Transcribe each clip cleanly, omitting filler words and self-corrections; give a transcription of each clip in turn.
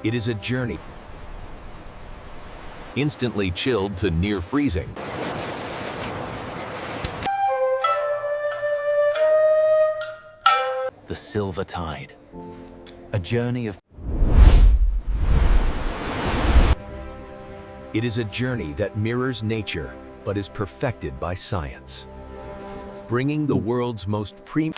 It is a journey. Instantly chilled to near freezing. The Silver Tide. A journey of... It is a journey that mirrors nature, but is perfected by science. Bringing the world's most premium...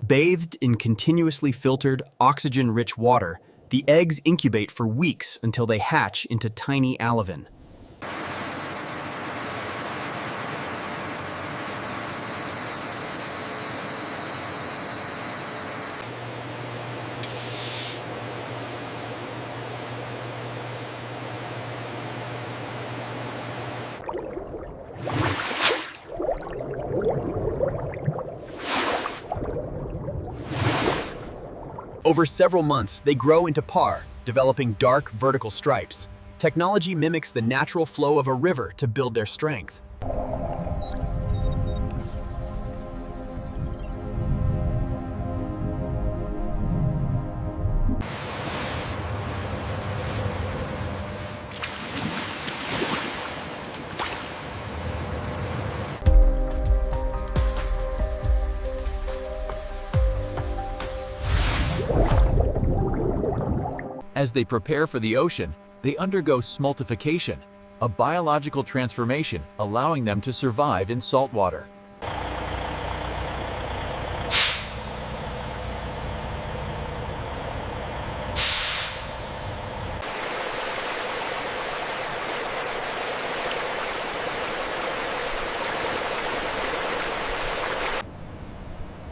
Bathed in continuously filtered, oxygen-rich water, the eggs incubate for weeks until they hatch into tiny alevin. Over several months, they grow into par, developing dark vertical stripes. Technology mimics the natural flow of a river to build their strength. As they prepare for the ocean, they undergo smoltification, a biological transformation allowing them to survive in salt water.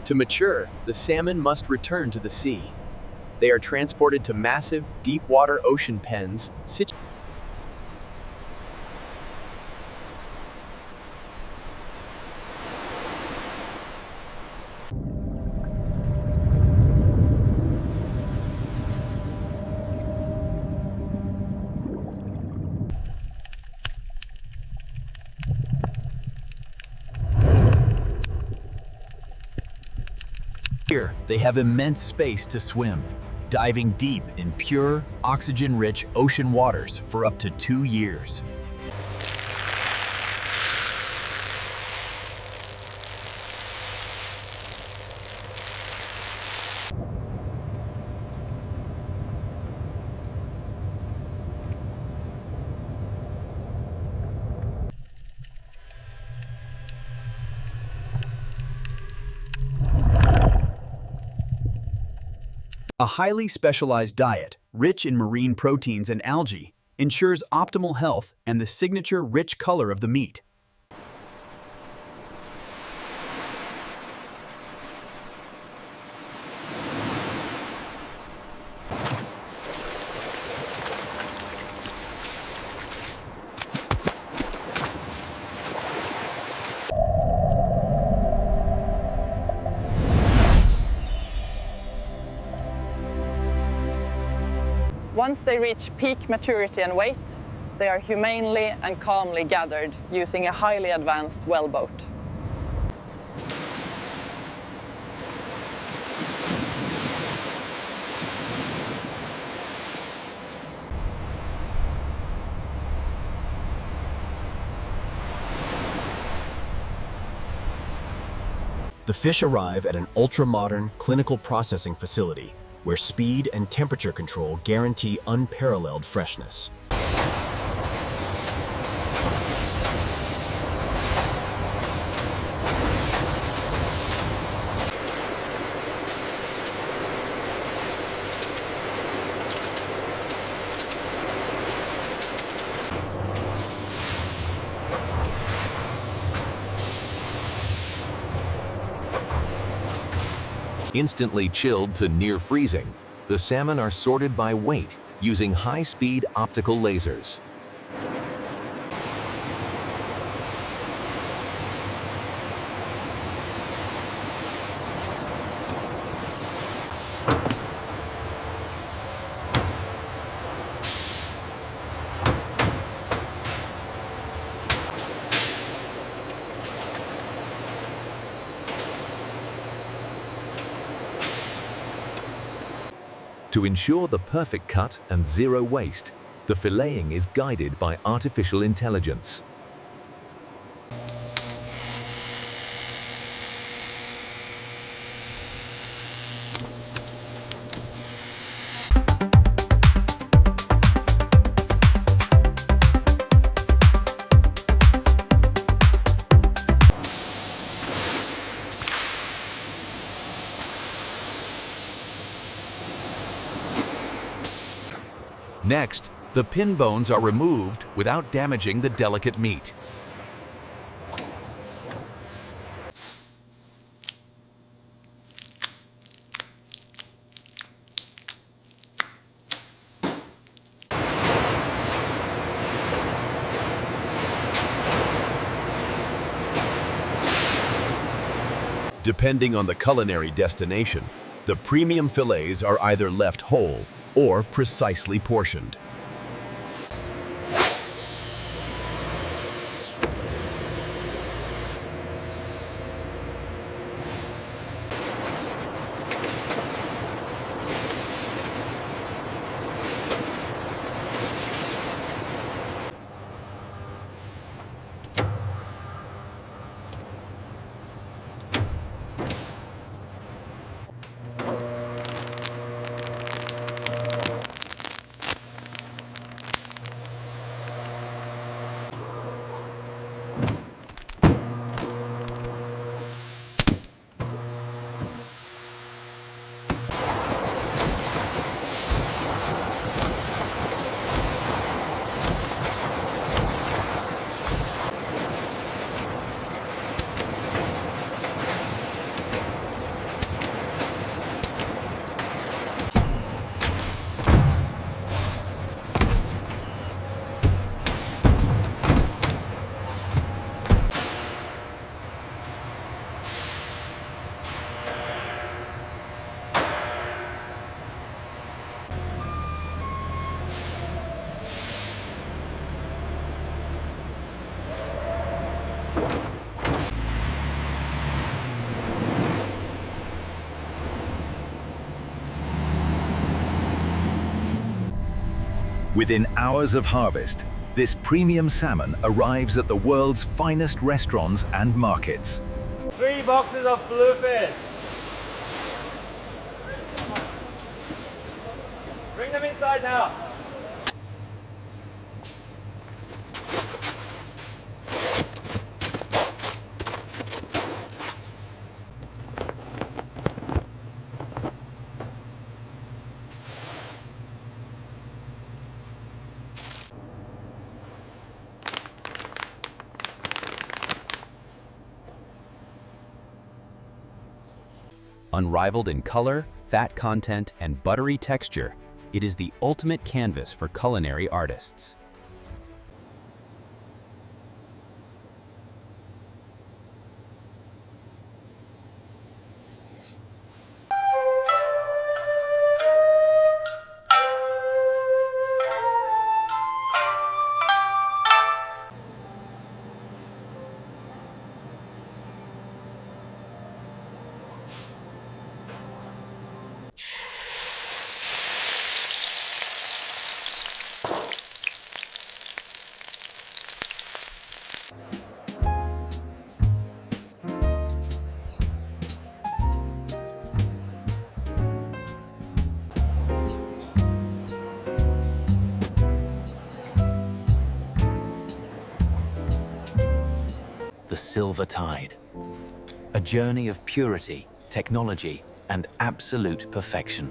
To mature, the salmon must return to the sea. They are transported to massive, deep-water ocean pens situated. Here, they have immense space to swim, diving deep in pure, oxygen-rich ocean waters for up to 2 years. A highly specialized diet, rich in marine proteins and algae, ensures optimal health and the signature rich color of the meat. Once they reach peak maturity and weight, they are humanely and calmly gathered using a highly advanced well boat. The fish arrive at an ultra-modern clinical processing facility where speed and temperature control guarantee unparalleled freshness. Instantly chilled to near freezing, the salmon are sorted by weight using high-speed optical lasers. To ensure the perfect cut and zero waste, the filleting is guided by artificial intelligence. Next, the pin bones are removed without damaging the delicate meat. Depending on the culinary destination, the premium fillets are either left whole or precisely portioned. Within hours of harvest, this premium salmon arrives at the world's finest restaurants and markets. 3 boxes of bluefin. Bring them inside now. Unrivaled in color, fat content, and buttery texture, it is the ultimate canvas for culinary artists. The Silver Tide. A journey of purity, technology, and absolute perfection.